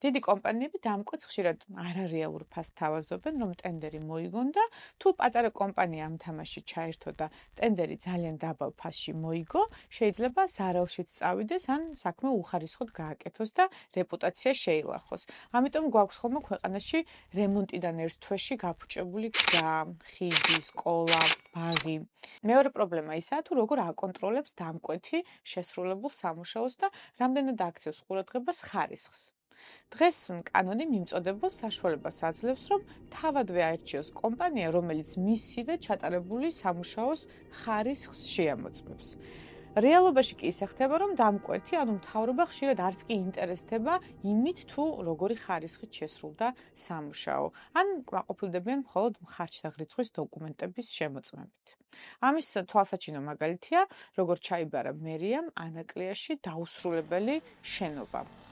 დიდი კომპანიები დამკვეთს ხშირად არარეალურ ფასს თავაზობენ, რომ ტენდერი მოიგონ და თუ პატარა კომპანია ამ თამაშში ჩაერთო და ტენდერი ძალიან დაბალ ფასში მოიგო, შეიძლება ზარალშიც წავიდეს ან საქმე უხარისხოდ გააკეთოს და რეპუტაცია შეილახოს. ამიტომ გვაქვს ხოლმე ქვეყანაში რემონტიდან ერთ თვეში გაფუჭებული გზა, ხიდი, სკოლა, ბაღი. მეორე პრობლემა ისაა, თუ როგორ აკონტროლებს დამკვეთი შესრულებულ სამუშაოს და რამდენად აქცევს ყურადღებას ხარისხს. დღეს კანონი მიმწოდებელ საშუალებას აძლევს, რომ თავადვე აერჩიოს კომპანია, რომელიც მისივე ჩატარებული სამუშაოს ხარისხს შეამოწმებს. რეალობაში კი ისე ხდება, რომ დამკვეთი, ანუ მთავრობა ხშირად არც კი ინტერესდება იმით, თუ როგორი ხარისხით შესრულდა სამუშაო, ან კმაყოფილდებიან მხოლოდ ხარჯთაღრიცხვის დოკუმენტების შემოწმებით. ამის თვალსაჩინო მაგალითია, როგორ ჩაიბარა მერიამ ანაკლიაში დაუსრულებელი შენობა.